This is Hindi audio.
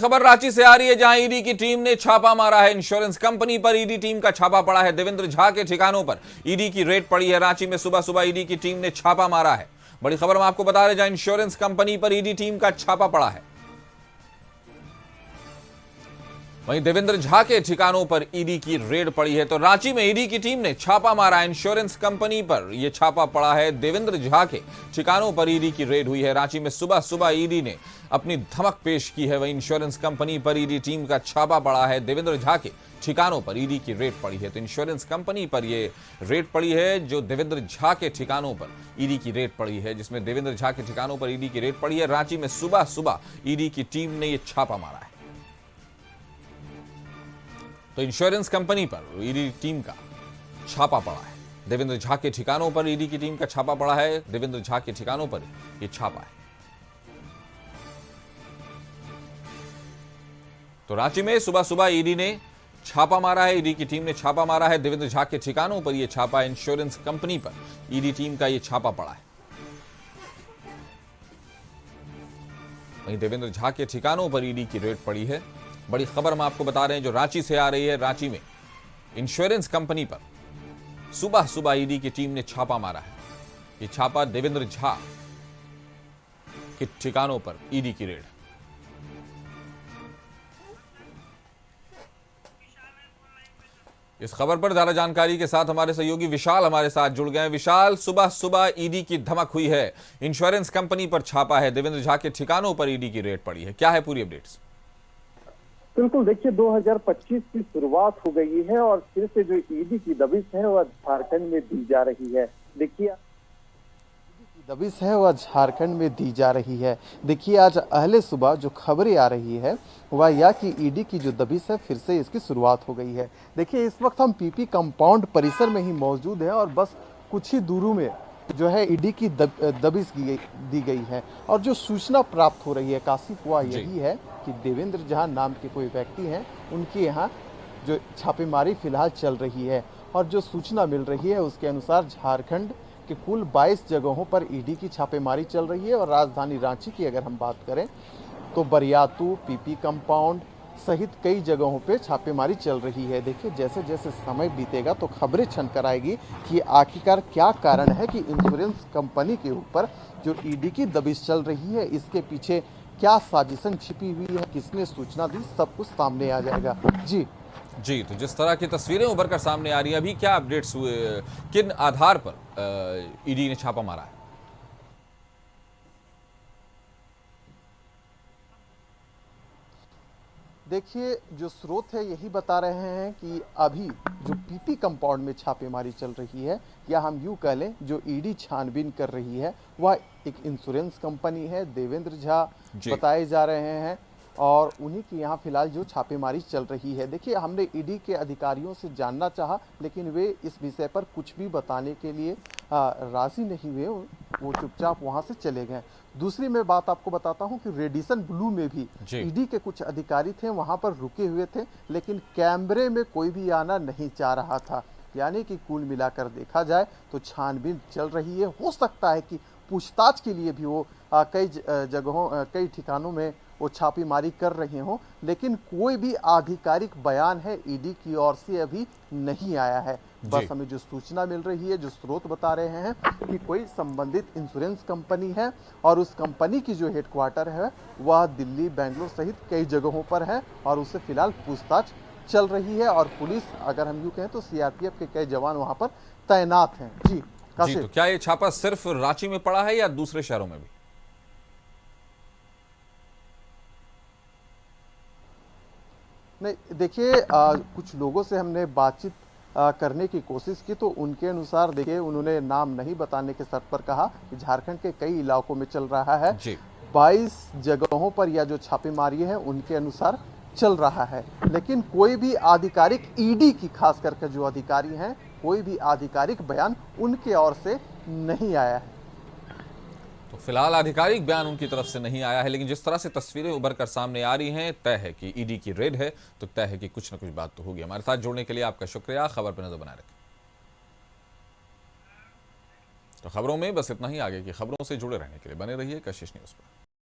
खबर रांची से आ रही है, जहां ईडी की टीम ने छापा मारा है। इंश्योरेंस कंपनी पर ईडी टीम का छापा पड़ा है। देवेंद्र झा के ठिकानों पर ईडी की रेड पड़ी है। रांची में सुबह सुबह ईडी की टीम ने छापा मारा है। बड़ी खबर हम आपको बता रहे हैं, जहां इंश्योरेंस कंपनी पर ईडी टीम का छापा पड़ा है, वहीं देवेंद्र झा के ठिकानों पर ईडी की रेड पड़ी है। तो रांची में ईडी की टीम ने छापा मारा है। इंश्योरेंस कंपनी पर यह छापा पड़ा है। देवेंद्र झा के ठिकानों पर ईडी की रेड हुई है। रांची में सुबह सुबह ईडी ने अपनी धमक पेश की है। वहीं इंश्योरेंस कंपनी पर ईडी टीम का छापा पड़ा है। देवेंद्र झा के ठिकानों पर ईडी की रेड पड़ी है। तो इंश्योरेंस कंपनी पर यह रेड पड़ी है, जो देवेंद्र झा के ठिकानों पर ईडी की रेड पड़ी है, जिसमें देवेंद्र झा के ठिकानों पर ईडी की रेड पड़ी है। रांची में सुबह सुबह ईडी की टीम ने यह छापा मारा है। तो इंश्योरेंस कंपनी पर ईडी टीम का छापा पड़ा है। देवेंद्र झा के ठिकानों पर ईडी की टीम का छापा पड़ा है। देवेंद्र झा के ठिकानों पर यह छापा है। तो रांची में सुबह सुबह ईडी ने छापा मारा है। ईडी की टीम ने छापा मारा है। देवेंद्र झा के ठिकानों पर यह छापा है। इंश्योरेंस कंपनी पर ईडी टीम का यह छापा पड़ा है। वहीं देवेंद्र झा के ठिकानों पर ईडी की रेड पड़ी है। बड़ी खबर हम आपको बता रहे हैं, जो रांची से आ रही है। रांची में इंश्योरेंस कंपनी पर सुबह सुबह ईडी की टीम ने छापा मारा है। यह छापा देवेंद्र झा के ठिकानों पर ईडी की रेड। इस खबर पर ज्यादा जानकारी के साथ हमारे सहयोगी विशाल हमारे साथ जुड़ गए हैं। विशाल, सुबह सुबह ईडी की धमक हुई है, इंश्योरेंस कंपनी पर छापा है, देवेंद्र झा के ठिकानों पर ईडी की रेड पड़ी है, क्या है पूरी अपडेट्स? बिल्कुल, देखिए 2025 की शुरुआत हो गई है और फिर से जो ईडी की दबिश है वह झारखंड में दी जा रही है। देखिए दबिश है वह झारखंड में दी जा रही है। देखिए आज अहले सुबह जो खबरें आ रही है वह यह कि ईडी की जो दबिश है फिर से इसकी शुरुआत हो गई है। देखिए इस वक्त हम पीपी कंपाउंड परिसर में ही मौजूद हैं और बस कुछ ही दूरों में जो है ईडी की दबिश दी गई है। और जो सूचना प्राप्त हो रही है काशिफ वह यही है कि देवेंद्र झा नाम के कोई व्यक्ति हैं, उनके यहाँ जो छापेमारी फिलहाल चल रही है। और जो सूचना मिल रही है उसके अनुसार झारखंड के कुल 22 जगहों पर ईडी की छापेमारी चल रही है। और राजधानी रांची की अगर हम बात करें तो बरियातू, पीपी कंपाउंड सहित कई जगहों पे छापेमारी चल रही है। देखिए जैसे जैसे समय बीतेगा तो खबरें छनकर आएगी कि आखिरकार क्या कारण है कि इंश्योरेंस कंपनी के ऊपर जो ईडी की दबिश चल रही है, इसके पीछे क्या साजिशन छिपी हुई है, किसने सूचना दी, सब कुछ सामने आ जाएगा। जी, तो जिस तरह की तस्वीरें उभर कर सामने आ रही है, अभी क्या अपडेट्स हुए, किन आधार पर ईडी ने छापा मारा है? देखिए जो स्रोत है यही बता रहे हैं कि अभी जो पीपी कंपाउंड में छापेमारी चल रही है, या हम यूँ कह लें जो ईडी छानबीन कर रही है, वह एक इंश्योरेंस कंपनी है। देवेंद्र झा बताए जा रहे हैं और उन्हीं की यहाँ फिलहाल जो छापेमारी चल रही है। देखिए हमने ईडी के अधिकारियों से जानना चाहा, लेकिन वे इस विषय पर कुछ भी बताने के लिए राजी नहीं हुए, वो चुपचाप वहाँ से चले गए। दूसरी मैं बात आपको बताता हूँ कि रेडिसन ब्लू में भी ईडी के कुछ अधिकारी थे, वहाँ पर रुके हुए थे, लेकिन कैमरे में कोई भी आना नहीं चाह रहा था। यानी कि कुल मिलाकर देखा जाए तो छानबीन चल रही है। हो सकता है कि पूछताछ के लिए भी वो कई जगहों कई ठिकानों में वो छापेमारी कर रहे हों, लेकिन कोई भी आधिकारिक बयान है ईडी की ओर से अभी नहीं आया है। बस हमें जो सूचना मिल रही है, जो स्रोत बता रहे हैं कि कोई संबंधित इंश्योरेंस कंपनी है और उस कंपनी की जो हेडक्वार्टर है वह दिल्ली, बेंगलुरु सहित कई जगहों पर है और उससे फिलहाल पूछताछ चल रही है। और पुलिस, अगर हम यूँ कहें तो सीआरपीएफ के कई जवान वहाँ पर तैनात हैं। जी, तो क्या ये छापा सिर्फ रांची में पड़ा है या दूसरे शहरों में भी? नहीं, देखिए कुछ लोगों से हमने बातचीत करने की कोशिश की तो उनके अनुसार देखिए उन्होंने नाम नहीं बताने के शर्त पर कहा कि झारखंड के कई इलाकों में चल रहा है। 22 जगहों पर यह जो छापेमारी है उनके अनुसार चल रहा है, लेकिन कोई भी आधिकारिक ईडी की खास करके जो अधिकारी हैं, कोई भी आधिकारिक बयान उनके ओर से नहीं आया है। तो फिलहाल आधिकारिक बयान उनकी तरफ से नहीं आया है, लेकिन जिस तरह से तस्वीरें उभर कर सामने आ रही हैं, तय है कि ईडी की रेड है, तो तय है कि कुछ ना कुछ बात तो होगी। हमारे साथ जुड़ने के लिए आपका शुक्रिया। खबर पर नजर बनाए रखें। तो खबरों में बस इतना ही। आगे की खबरों से जुड़े रहने के लिए बने रहिए कशिश न्यूज पर।